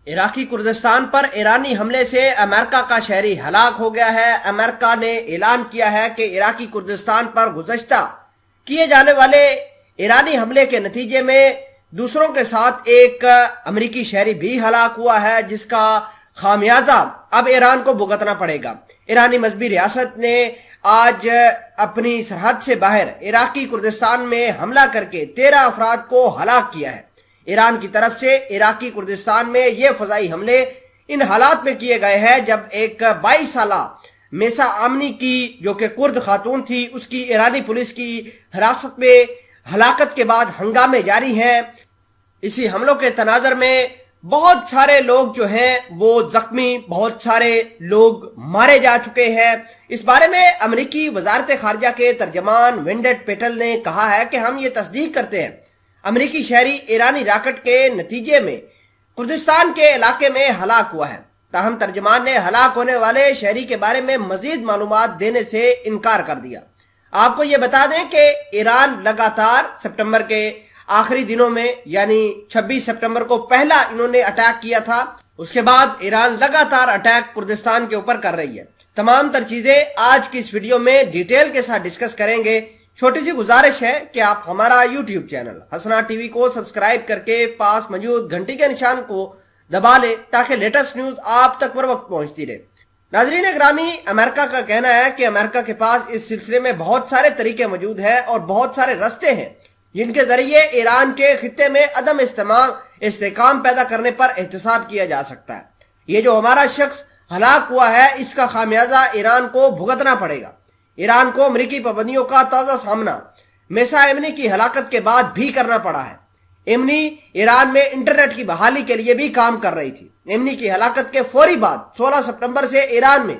Iraqi Kurdistan पर ईरानी हमले से अमेरिका का शहरी हलाक हो गया है। अमेरिका ने ऐलान किया है कि इराकी कुर्दिस्तान पर गुज़श्ता किए जाने वाले ईरानी हमले के नतीजे में दूसरों के साथ एक अमेरिकी शहरी भी हलाक हुआ है, जिसका खामियाजा अब ईरान को भुगतना पड़ेगा। ईरानी मजहबी रियासत ने आज अपनी सरहद से बाहर इराकी कुर्दिस्तान में हमला करके 13 अफराद को हलाक किया है। ईरान की तरफ से इराकी कुर्दिस्तान में ये फजाई हमले इन हालात में किए गए हैं जब एक 22 साल मेसा आमनी की, जो कि कुर्द खातून थी, उसकी ईरानी पुलिस की हिरासत में हलाकत के बाद हंगामे जारी हैं। इसी हमलों के तनाजर में बहुत सारे लोग जो हैं वो जख्मी, बहुत सारे लोग मारे जा चुके हैं। इस बारे में अमेरिकी वजारत खारजा के तर्जमान वेंडेट पेटल ने कहा है कि हम ये तस्दीक करते हैं अमेरिकी शहरी ईरानी रॉकेट के नतीजे में कुर्दिस्तान के इलाके में हलाक हुआ है। ताहम तर्जमान ने हलाक होने वाले शहरी के बारे में मजीद मालूमात देने से इनकार कर दिया। आपको ये बता दें कि ईरान लगातार सितंबर के आखिरी दिनों में, यानी 26 सितंबर को पहला इन्होंने अटैक किया था, उसके बाद ईरान लगातार अटैक कुर्दिस्तान के ऊपर कर रही है। तमाम तर चीजें आज की इस वीडियो में डिटेल के साथ डिस्कस करेंगे। छोटी सी गुजारिश है कि आप हमारा यूट्यूब चैनल हसना टीवी को सब्सक्राइब करके पास मौजूद घंटी के निशान को दबा लें ताकि लेटेस्ट न्यूज आप तक पर वक्त पहुंचती रहे। नाजरीन ग्रामी, अमेरिका का कहना है कि अमेरिका के पास इस सिलसिले में बहुत सारे तरीके मौजूद हैं और बहुत सारे रास्ते हैं जिनके जरिए ईरान के खित्ते में अदम इस्तेकाम पैदा करने पर एहतसाब किया जा सकता है। ये जो हमारा शख्स हलाक हुआ है, इसका खामियाजा ईरान को भुगतना पड़ेगा। ईरान को अमेरिकी पाबंदियों का ताजा सामना मेसा एमनी की हलाकत के बाद भी करना पड़ा है। एमनी ईरान में इंटरनेट की बहाली के लिए भी काम कर रही थी। एमनी की हलाकत के फौरी बाद 16 सितंबर से ईरान में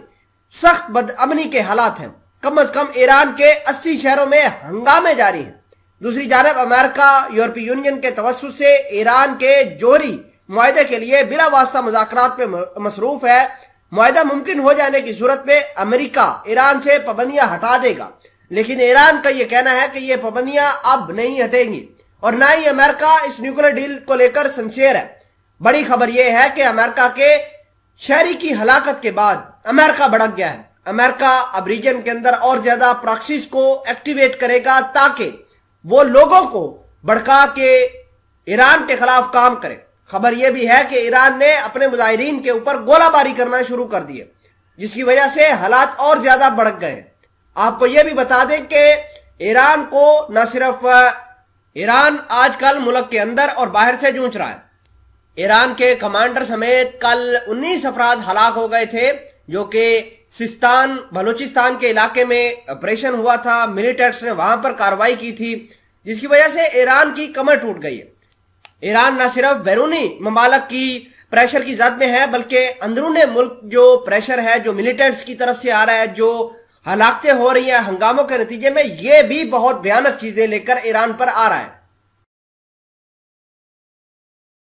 सख्त बदअमनी के हालात हैं। कम से कम ईरान के 80 शहरों में हंगामे जारी हैं। दूसरी जानब अमेरिका यूरोपीय यूनियन के तवस्सुत से ईरान के जोहरी मुआहदे के लिए बिला वास्ता मुज़ाकरात में मसरूफ है। मुआहदा मुमकिन हो जाने की सूरत में अमेरिका ईरान से पाबंदियां हटा देगा, लेकिन ईरान का यह कहना है कि ये पाबंदियां अब नहीं हटेंगी और ना ही अमेरिका इस न्यूक्लियर डील को लेकर सिंसियर है। बड़ी खबर यह है कि अमेरिका के शहरी की हलाकत के बाद अमेरिका भड़क गया है। अमेरिका अब रीजन के अंदर और ज्यादा प्रॉक्सीज को एक्टिवेट करेगा ताकि वो लोगों को भड़का के ईरान के खिलाफ काम करे। खबर यह भी है कि ईरान ने अपने मुजाहिरीन के ऊपर गोलाबारी करना शुरू कर दी है, जिसकी वजह से हालात और ज्यादा बढ़ गए हैं। आपको यह भी बता दें कि ईरान को न सिर्फ ईरान आजकल मुल्क के अंदर और बाहर से जूझ रहा है। ईरान के कमांडर समेत कल 19 अफराद हलाक हो गए थे, जो कि सिस्तान बलूचिस्तान के इलाके में ऑपरेशन हुआ था। मिलिटेंट्स ने वहां पर कार्रवाई की थी, जिसकी वजह से ईरान की कमर टूट गई है। ईरान न सिर्फ बैरूनी ममालक की प्रेशर की जद में है, बल्कि अंदरूनी मुल्क जो प्रेशर है, जो मिलिटेंट्स की तरफ से आ रहा है, जो हलाकतें हो रही हैं हंगामों के नतीजे में, ये भी बहुत भयानक चीजें लेकर ईरान पर आ रहा है।